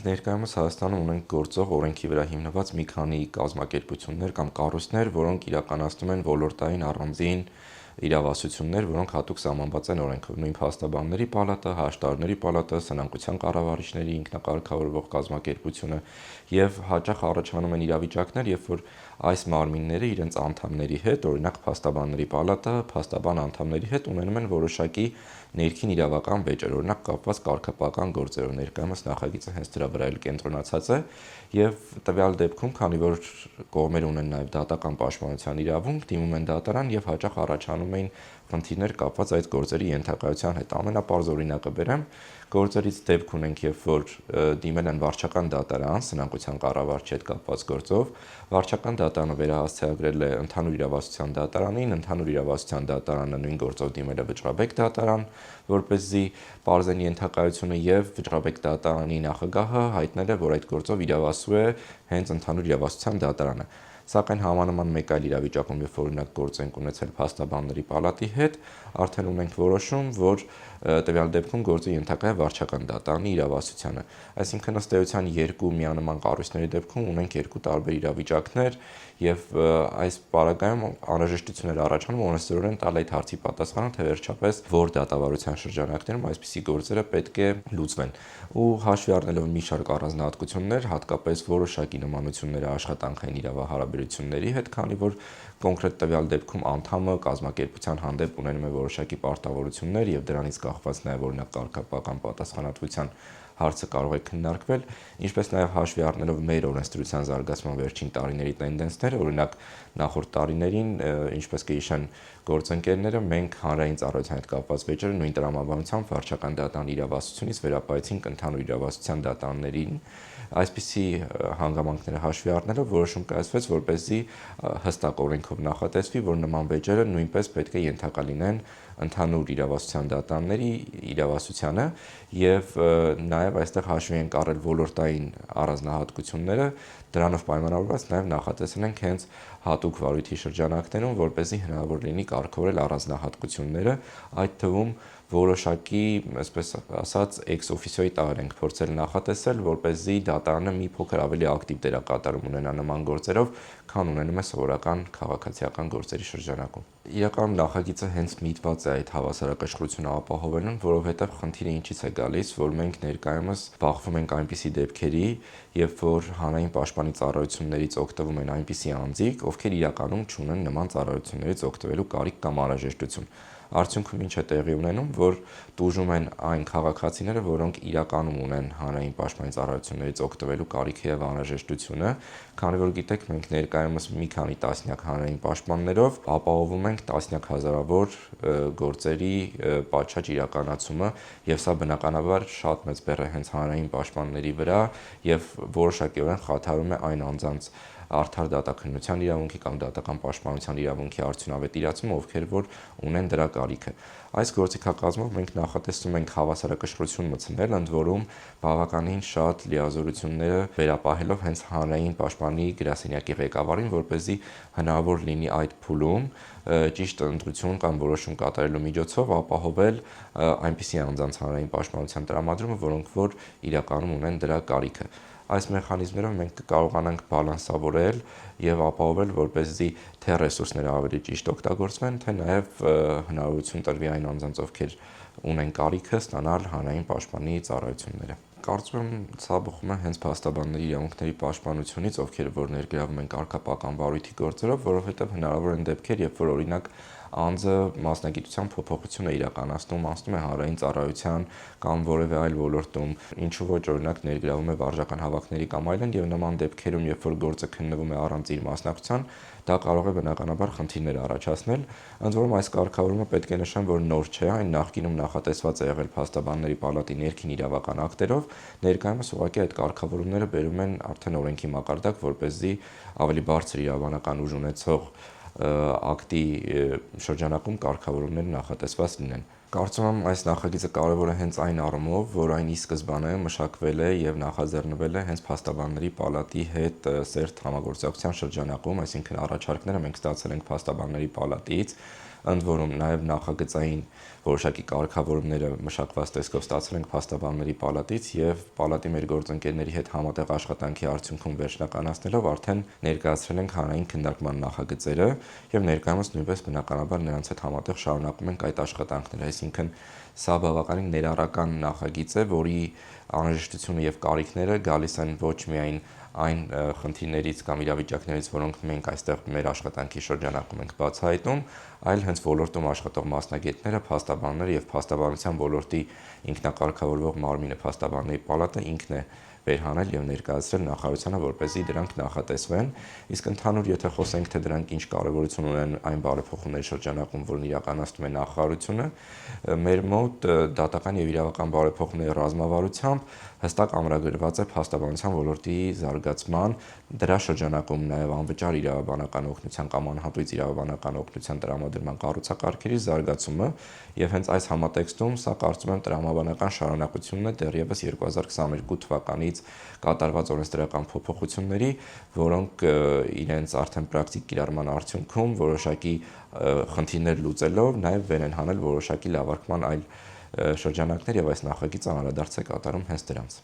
Մենք ներկայումս Հայաստանում ունենք գործող օրենքի վրա հիմնված մի քանի կազմակերպություններ կամ կառույցներ, որոնք իրականացնում են ոլորտային առանձին իրավասություններ, որոնք հատուկ սահմանված են օրենքով։ Նույն փաստաբանների պալատը, հաշտարարների պալատը, սնանկության կառավարիչների ինքնակարգավորվող կազմակերպությունը եւ հաճախ առաջանում են իրավիճակներ, երբ որ այս մարմինները իրենց անդամների հետ, օրինակ փաստաբանների պալատը, փաստաբան անդամների հետ ունենում են որոշակի ներքին իրավական վեճեր, օրինակ կապված կարգապահական գործերով։ Ներկայումս նախագիծը հենց դրա վրա էլ կենտրոնացած է եւ տվյալ դեպքում, քանի որ կողմերը ունեն նաեւ դատական պաշտպանության իրավունք, դիմում են դատարան եւ հաճախ առաջանում էին խնդիրներ կապված այդ գործերի ենթակայության հետ։ Ամենապարզ օրինակը բերեմ, գործերից դեպք ունենք, երբ որ դիմել են վարչական դատարան սնանկության կառավարչի հետ կապված գործով, վարչական դատարանը վերահասցեագրել է ընդհանուր իրավասության դատարանին, ընդհանուր իրավասության դատարանը նույն գործով դիմել է Վճռաբեկ դատարան, որպեսզի պարզեն ենթակայությունը եւ Վճռաբեկ դատարանի նախագահը հայտնել է, որ այդ գործով իրավասու է հենց ընդհանուր իրավասության դատարանը։ Սակայն համանման մեկ այլ իրավիճակում, երբ օրինակ գործ ենք ունեցել փաստաբանների պալատի հետ, արդեն ունենք որոշում, որ տվյալ դեպքում գործը ենթակա է վարչական դատարանի իրավասությանը։ Այսինքն ըստ էության երկու միանման կառույցների դեպքում ունենք երկու տարբեր իրավիճակներ եւ այս պարագայում անհրաժեշտություն էր առաջանում օրենսդրորեն տալ այդ հարցի պատասխանը, թե վերջապես որ դատավարության շրջանակներում այսպիսի գործերը պետք է լուծվեն։ Ու հաշվի առնելով մի շարք առանձնահատկություններ, հատկապես որոշակի նմանություններ աշխատանքային իրավահարաբերությունների հետ, քանի որ կոնկրետ տվյալ դեպքում անդամը կազմակերպության հանդեպ ունենում է որոշակի պարտավորություններ եւ դրանից կախված նաեւ օրինակ կարգապահական պատասխանատվության հարցը կարող է քննարկվել, ինչպես նաեւ հաշվի առնելով մեր օրենսդրության զարգացման վերջին տարիների տենդենսները, օրինակ նախորդ տարիներին, ինչպես կհիշեն գործընկերները, մենք հանրային ծառայության հետ կապված վեճերը նույն տրամաբանությամբ վարչական դատարանի իրավասությունից վերապայեցինք ընդհանուր իրավասության դատարաններին։ Այսպիսի հանգամանքները հաշվի առնելով որոշում կայացվեց, որպեսզի հստակ օրենքով նախատեսվի, որ նման վեճերը նույնպես պետք է ենթակա լինեն ընդհանուր իրավասության դատարանների իրավասությանը եւ նաեւ այստեղ հաշվի ենք առել ոլորտային առանձնահատկությունները, դրանով պայմանավորված նաեւ նախատեսել ենք հենց հատուկ վարույթի շրջանակներում, որպեսզի հնարավոր լինի կարգավորել առանձնահատկությունները, այդ թվում որոշակի, այսպես ասած, ex officio-ի տար ենք փորձել նախատեսել, որպեսզի դատարանը մի փոքր ավելի ակտիվ դերակատարում ունենա նման գործերով, քան ունենում է սովորական քաղաքացիական գործերի շրջանակում։ Իրականում նախագիծը հենց միտված է այդ հավասարակշռությունը ապահովելուն, որովհետև խնդիրը ինչից է գալիս, որ մենք ներկայումս բախվում ենք այնպիսի դեպքերի, երբ որ հանրային պաշտպանի ծառայություններից օգտվում են այնպիսի անձիկ, ովքեր իրականում չունեն նման ծառայություններից օգտվելու կարիք կամ անհրաժեշտություն։ Արդյունքում ինչ է տեղի ունենում, որ տուժում են այն քաղաքացիները, որոնք իրականում ունեն հանրային պաշտպանի ծառայություններից օգտվելու կարիքը եւ անհրաժեշտությունը, քանի որ գիտեք, մենք ներկայումս մի քանի տասնյակ հանրային պաշտպաններով ապահովում ենք տասնյակ հազարավոր գործերի պատշաճ իրականացումը եւ սա բնականաբար շատ մեծ բեռ է հենց հանրային պաշտպանների վրա եւ որոշակիորեն խաթարում է այն անձանց արդար դատաքննության իրավունքի կամ դատական պաշտպանության իրավունքի արդյունավետ իրացումը, ովքեր որ ունեն դրա կարիքը։ Այս գործիքակազմով մենք նախատեսում ենք հավասարակշռություն մտցնել, ընդ որում բավականին շատ լիազորությունները վերապահելով հենց հանրային պաշտպանի գրասենյակի ղեկավարին, որպեսզի հնարավոր լինի այդ փուլում ճիշտ ընտրություն կամ որոշում կատարելու միջոցով ապահովել այնպիսի անձանց հանրային պաշտպանության տրամադրումը, որոնք որ իրականում ունեն դրա կարիքը։ Այս մեխանիզմներով մենք կկարողանանք բալանսավորել եւ ապահովել, որպեսզի թե ռեսուրսները ավելի ճիշտ օգտագործվեն, թե նաեւ հնարավորություն տրվի այն անձանց, ովքեր ունեն կարիքը ստանալ հանրային պաշտպանի ծառայությունները։ Կարծում եմ, սա բխում է հենց փաստաբանների իրավունքների պաշտպանությունից, ովքեր որ ներգրավում են կարգապահական վարույթի գործերով, որովհետեւ հնարավոր են դեպքեր, երբ որ օրինակ անձը մասնագիտության փոփոխություն է իրականացնում, անցնում է հանրային ծառայության կամ որևէ այլ ոլորտում, ինչու ոչ օրինակ ներգրավում է վարժական հավաքների կամ այլն, եւ նման դեպքերում, երբ որ գործը քննվում է առանց իր մասնակցության, դա կարող է բնականաբար խնդիրներ առաջացնել, ընդ որում այս կարգավորումը պետք է նշեմ, որ նոր չէ, այն նախկինում նախատեսված է եղել փաստաբանների պալատի ներքին իրավական ակտերով, ներկայումս ուղղակի այդ կարգավորումները բերում են արդեն օրենքի մակարդակ, որպեսզի ավելի բարձր իրավաբանական ուժ ունեցող ակտի շրջանակում կարգավորումները նախատեսված լինեն։ Կարծում եմ այս նախագիծը կարևոր է հենց այն առումով, որ այն ի սկզբանե մշակվել է եւ նախաձեռնվել է հենց փաստաբանների պալատի հետ սերտ համագործակցության շրջանակում, այսինքն առաջարկները մենք ստացել ենք փաստաբանների պալատից, ընդ որում նաև նախագծային որոշակի կարգավորումները մշակված տեսքով ստացել ենք փաստաբանների պալատից եւ պալատի մեր գործընկերների հետ համատեղ աշխատանքի արդյունքում վերջնականացնելով արդեն ներկայացրել ենք հանրային քննարկման նախագծերը եւ ներկայումս նույնպես բնականաբար նրանց հետ համատեղ շարունակում ենք այդ աշխատանքները, այսինքն սա բավականին ներառական նախագիծ է, որի անհրաժեշտությունը եւ կարիքները գալիս են ոչ միայն այն խնդիրներից կամ իրավիճակներից, որոնք մենք այստեղ մեր աշխատանքի շրջանակում ենք բացահայտում, այլ հենց ոլորտում աշխատող մասնագետները, փաստաբանները եւ փաստաբանության ոլորտի ինքնակարգավորվող մարմինը փաստաբանների պալատը ինքն է վերհանել եւ ներկայացրել նախարարությանը, որպեսզի դրանք նախատեսվեն, իսկ ընդհանուր եթե խոսենք թե դրանք ինչ կարեւորություն ունեն այն բարեփոխումների շրջանակում, որն իրականացնում է նախարարությունը, մեր մոտ դատական եւ իրավական բարեփոխումների ռազմավարությամբ հստակ ամրագրված է փաստաբանության ոլորտի զարգացման, դրա շրջանակում նաև անվճար իրավաբանական օգնության կամ անհատույց իրավաբանական օգնության տրամադրման կառուցակարգերի զարգացումը եւ հենց այս համատեքստում սա կարծում եմ տրամաբանական շարունակությունն է դեռևս 2022 թվականից կատարված օրենսդրական փոփոխությունների, որոնք իրենց արդեն պրակտիկ կիրառման արդյունքում որոշակի խնդիրներ լուծելով նաև վեր են հանել որոշակի լավարկման այլ շրջանակներ եւ այս նախագիծը անդրադարձ է կատարում հենց դրանց։